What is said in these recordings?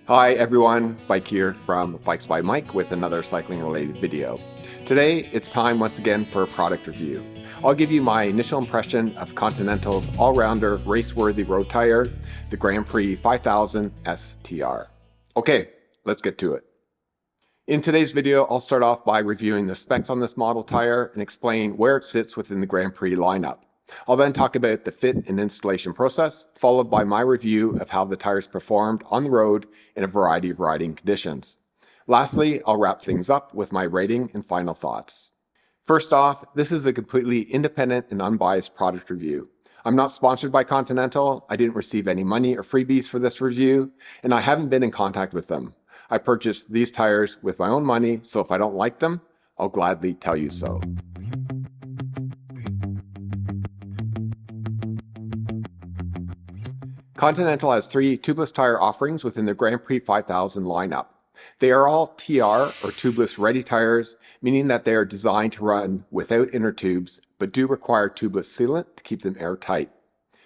Hi everyone, Mike here from Bikes by Mike with another cycling related video. Today it's time once again for a product review. I'll give you my initial impression of Continental's all-rounder race-worthy road tire, the Grand Prix 5000 STR. Okay, let's get to it. In today's video, I'll start off by reviewing the specs on this model tire and explain where it sits within the Grand Prix lineup. I'll then talk about the fit and installation process, followed by my review of how the tires performed on the road in a variety of riding conditions. Lastly, I'll wrap things up with my rating and final thoughts. First off, this is a completely independent and unbiased product review. I'm not sponsored by Continental, I didn't receive any money or freebies for this review, and I haven't been in contact with them. I purchased these tires with my own money, so if I don't like them, I'll gladly tell you so. Continental has three tubeless tire offerings within the Grand Prix 5000 lineup. They are all TR or tubeless ready tires, meaning that they are designed to run without inner tubes, but do require tubeless sealant to keep them airtight.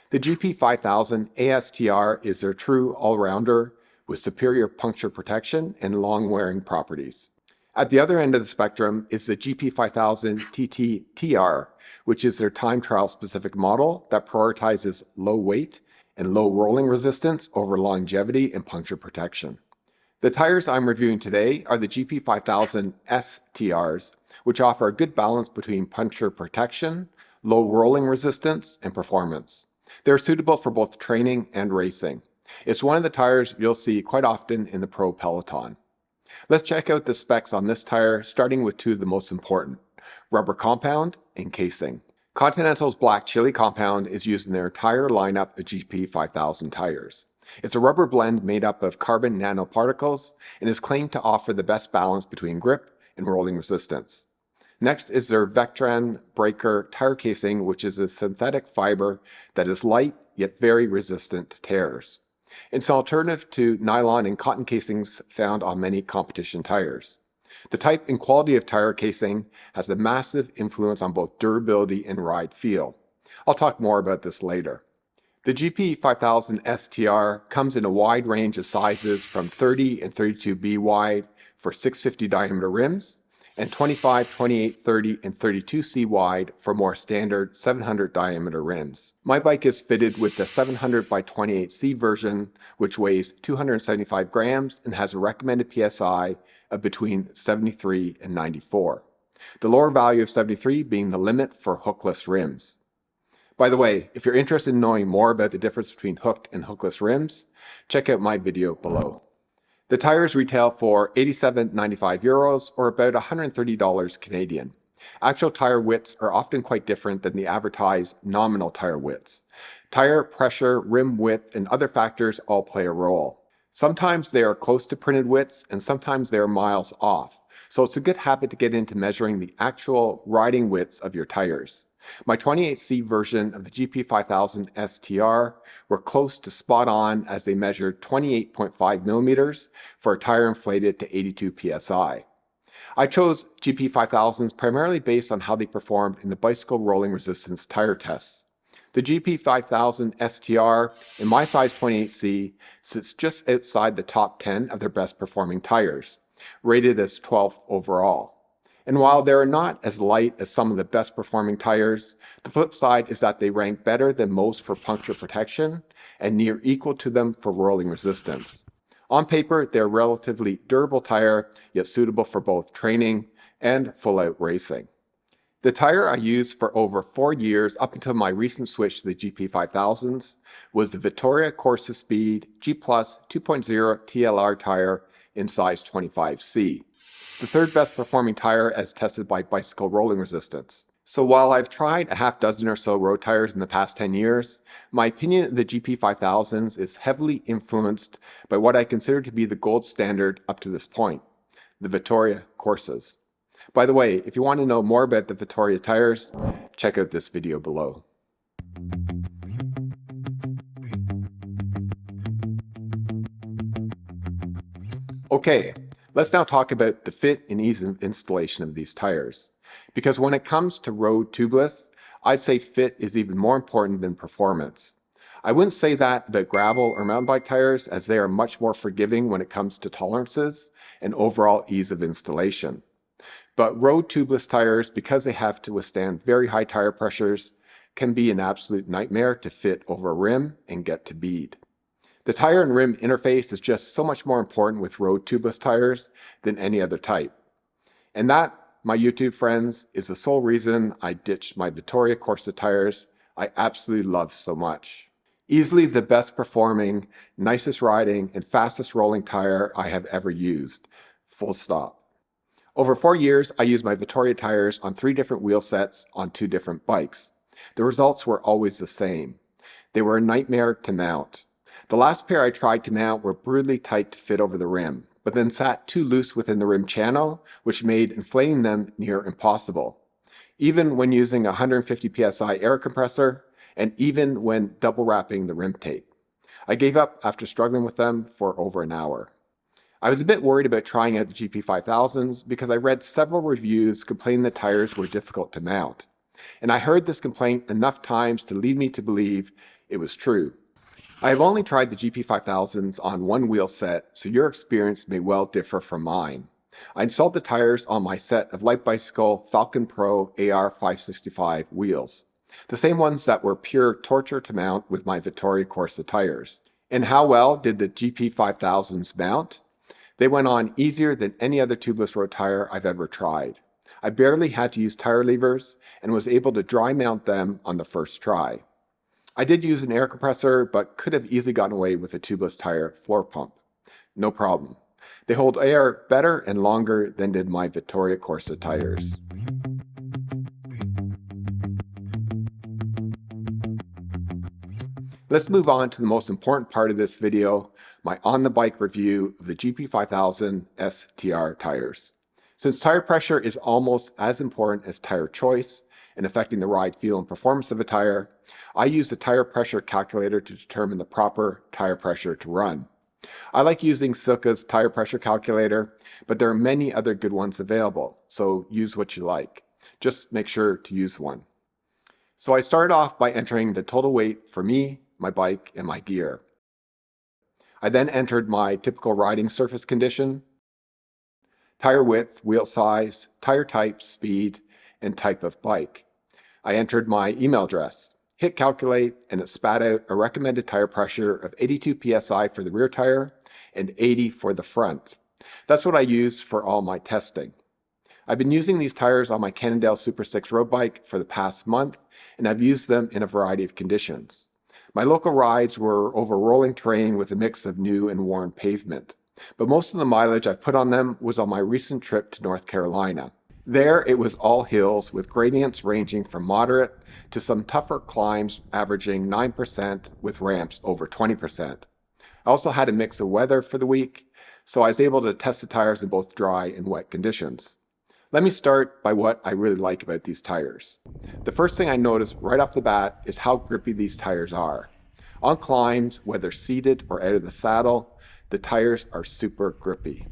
The GP5000 ASTR is their true all-rounder with superior puncture protection and long-wearing properties. At the other end of the spectrum is the GP5000 TT-TR, which is their time trial specific model that prioritizes low weight and low rolling resistance over longevity and puncture protection. The tires I'm reviewing today are the GP5000 STRs, which offer a good balance between puncture protection, low rolling resistance, and performance. They're suitable for both training and racing. It's one of the tires you'll see quite often in the pro peloton. Let's check out the specs on this tire, starting with two of the most important: rubber compound and casing. Continental's black chili compound is used in their entire lineup of GP5000 tires. It's a rubber blend made up of carbon nanoparticles and is claimed to offer the best balance between grip and rolling resistance. Next is their Vectran Breaker tire casing, which is a synthetic fiber that is light yet very resistant to tears. It's an alternative to nylon and cotton casings found on many competition tires. The type and quality of tire casing has a massive influence on both durability and ride feel. I'll talk more about this later. The GP5000 STR comes in a wide range of sizes from 30 and 32B wide for 650 diameter rims and 25, 28, 30, and 32C wide for more standard 700 diameter rims. My bike is fitted with the 700 by 28C version, which weighs 275 grams and has a recommended PSI of between 73 and 94. The lower value of 73 being the limit for hookless rims. By the way, if you're interested in knowing more about the difference between hooked and hookless rims, check out my video below. The tires retail for €87.95 or about $130 Canadian. Actual tire widths are often quite different than the advertised nominal tire widths. Tire pressure, rim width, and other factors all play a role. Sometimes they are close to printed widths and sometimes they are miles off, so it's a good habit to get into measuring the actual riding widths of your tires. My 28C version of the GP5000 STR were close to spot on as they measured 28.5 millimeters for a tire inflated to 82 psi. I chose GP5000s primarily based on how they performed in the bicycle rolling resistance tire tests. The GP5000 STR in my size 28C sits just outside the top 10 of their best performing tires, rated as 12th overall. And while they are not as light as some of the best performing tires, the flip side is that they rank better than most for puncture protection and near equal to them for rolling resistance. On paper, they're a relatively durable tire, yet suitable for both training and full-out racing. The tire I used for over 4 years up until my recent switch to the GP5000s was the Vittoria Corse Speed G Plus 2.0 TLR tire in size 25C. The third best performing tire as tested by bicycle rolling resistance. So while I've tried a half dozen or so road tires in the past 10 years, my opinion of the GP5000s is heavily influenced by what I consider to be the gold standard up to this point, the Vittoria Corses. By the way, if you want to know more about the Vittoria tires, check out this video below. Okay. Let's now talk about the fit and ease of installation of these tires. Because when it comes to road tubeless, I'd say fit is even more important than performance. I wouldn't say that about gravel or mountain bike tires, as they are much more forgiving when it comes to tolerances and overall ease of installation. But road tubeless tires, because they have to withstand very high tire pressures, can be an absolute nightmare to fit over a rim and get to bead. The tire and rim interface is just so much more important with road tubeless tires than any other type. And that, my YouTube friends, is the sole reason I ditched my Vittoria Corse tires I absolutely love so much. Easily the best performing, nicest riding, and fastest rolling tire I have ever used. Full stop. Over 4 years, I used my Vittoria tires on 3 different wheel sets on 2 different bikes. The results were always the same. They were a nightmare to mount. The last pair I tried to mount were brutally tight to fit over the rim, but then sat too loose within the rim channel, which made inflating them near impossible. Even when using a 150 psi air compressor, and even when double wrapping the rim tape. I gave up after struggling with them for over an hour. I was a bit worried about trying out the GP5000s because I read several reviews complaining the tires were difficult to mount. And I heard this complaint enough times to lead me to believe it was true. I have only tried the GP5000s on 1 wheel set, so your experience may well differ from mine. I installed the tires on my set of Light Bicycle Falcon Pro AR565 wheels, the same ones that were pure torture to mount with my Vittoria Corse tires. And how well did the GP5000s mount? They went on easier than any other tubeless road tire I've ever tried. I barely had to use tire levers and was able to dry mount them on the first try. I did use an air compressor, but could have easily gotten away with a tubeless tire floor pump. No problem. They hold air better and longer than did my Vittoria Corse tires. Let's move on to the most important part of this video, my on-the-bike review of the GP5000 STR tires. Since tire pressure is almost as important as tire choice in affecting the ride, feel, and performance of a tire, I use the tire pressure calculator to determine the proper tire pressure to run. I like using Silka's tire pressure calculator, but there are many other good ones available, so use what you like. Just make sure to use one. So I started off by entering the total weight for me, my bike, and my gear. I then entered my typical riding surface condition, tire width, wheel size, tire type, speed, and type of bike. I entered my email address, hit calculate, and it spat out a recommended tire pressure of 82 psi for the rear tire and 80 for the front. That's what I used for all my testing. I've been using these tires on my Cannondale Super 6 road bike for the past month, and I've used them in a variety of conditions. My local rides were over rolling terrain with a mix of new and worn pavement, but most of the mileage I put on them was on my recent trip to North Carolina. There it was all hills with gradients ranging from moderate to some tougher climbs averaging 9% with ramps over 20%. I also had a mix of weather for the week, so I was able to test the tires in both dry and wet conditions. Let me start by what I really like about these tires. The first thing I noticed right off the bat is how grippy these tires are. On climbs, whether seated or out of the saddle, the tires are super grippy.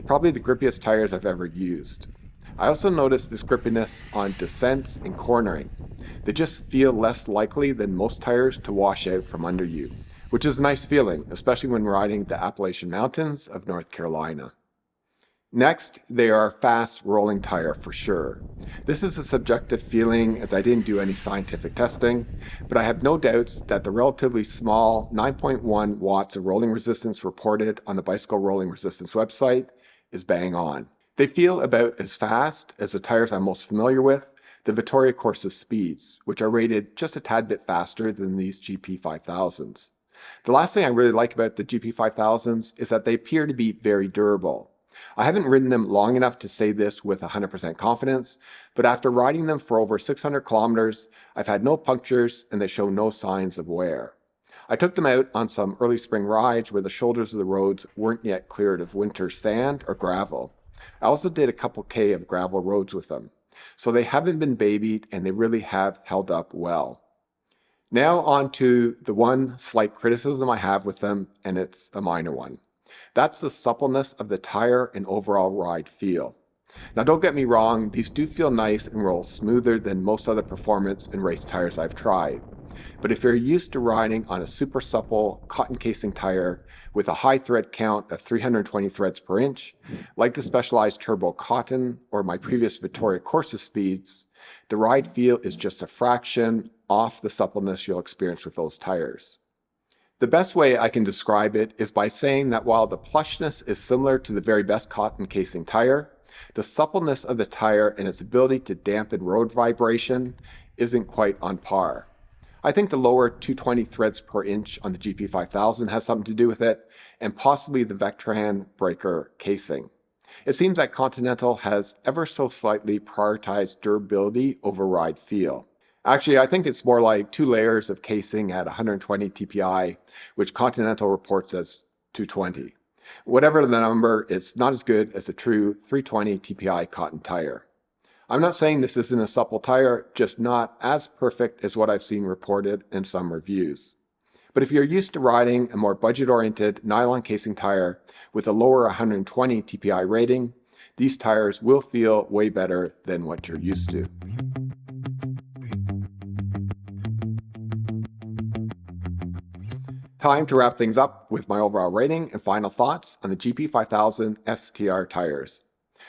Probably the grippiest tires I've ever used. I also noticed this grippiness on descents and cornering. They just feel less likely than most tires to wash out from under you, which is a nice feeling, especially when riding the Appalachian Mountains of North Carolina. Next, they are a fast rolling tire for sure. This is a subjective feeling as I didn't do any scientific testing, but I have no doubts that the relatively small 9.1 watts of rolling resistance reported on the Bicycle Rolling Resistance website is bang on. They feel about as fast as the tires I'm most familiar with, the Vittoria Corse Speeds, which are rated just a tad bit faster than these GP5000s. The last thing I really like about the GP5000s is that they appear to be very durable. I haven't ridden them long enough to say this with 100% confidence, but after riding them for over 600 kilometers, I've had no punctures and they show no signs of wear. I took them out on some early spring rides where the shoulders of the roads weren't yet cleared of winter sand or gravel. I also did a couple K of gravel roads with them, so they haven't been babied and they really have held up well. Now on to the one slight criticism I have with them, and it's a minor one. That's the suppleness of the tire and overall ride feel. Now don't get me wrong, these do feel nice and roll smoother than most other performance and race tires I've tried. But if you're used to riding on a super supple cotton casing tire with a high thread count of 320 threads per inch, like the Specialized Turbo Cotton or my previous Vittoria Corse speeds, the ride feel is just a fraction off the suppleness you'll experience with those tires. The best way I can describe it is by saying that while the plushness is similar to the very best cotton casing tire, the suppleness of the tire and its ability to dampen road vibration isn't quite on par. I think the lower 220 threads per inch on the GP5000 has something to do with it, and possibly the Vectran breaker casing. It seems that Continental has ever so slightly prioritized durability over ride feel. Actually, I think it's more like 2 layers of casing at 120 TPI, which Continental reports as 220. Whatever the number, it's not as good as a true 320 TPI cotton tire. I'm not saying this isn't a supple tire, just not as perfect as what I've seen reported in some reviews. But if you're used to riding a more budget-oriented nylon casing tire with a lower 120 TPI rating, these tires will feel way better than what you're used to. Time to wrap things up with my overall rating and final thoughts on the GP5000 STR tires.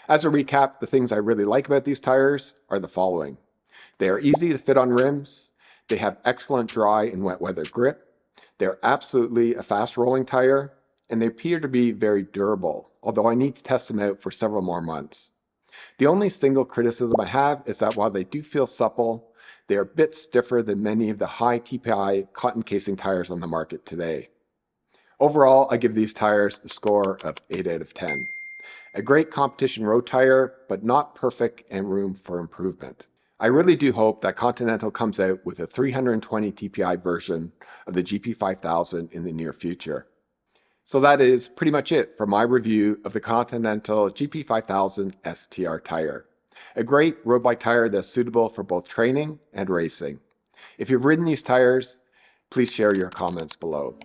As a recap, the things I really like about these tires are the following. They are easy to fit on rims, they have excellent dry and wet weather grip, they're absolutely a fast rolling tire, and they appear to be very durable, although I need to test them out for several more months. The only single criticism I have is that while they do feel supple, they are a bit stiffer than many of the high TPI cotton casing tires on the market today. Overall, I give these tires a score of 8 out of 10. A great competition road tire, but not perfect and room for improvement. I really do hope that Continental comes out with a 320 TPI version of the GP5000 in the near future. So that is pretty much it for my review of the Continental GP5000 STR tire. A great road bike tire that's suitable for both training and racing. If you've ridden these tires, please share your comments below.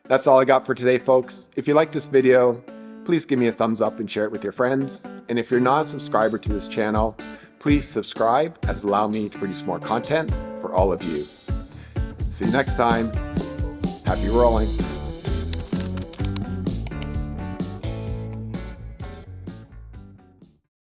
That's all I got for today, folks. If you like this video, please give me a thumbs up and share it with your friends. And if you're not a subscriber to this channel, please subscribe as allow me to produce more content for all of you. See you next time. Happy rolling.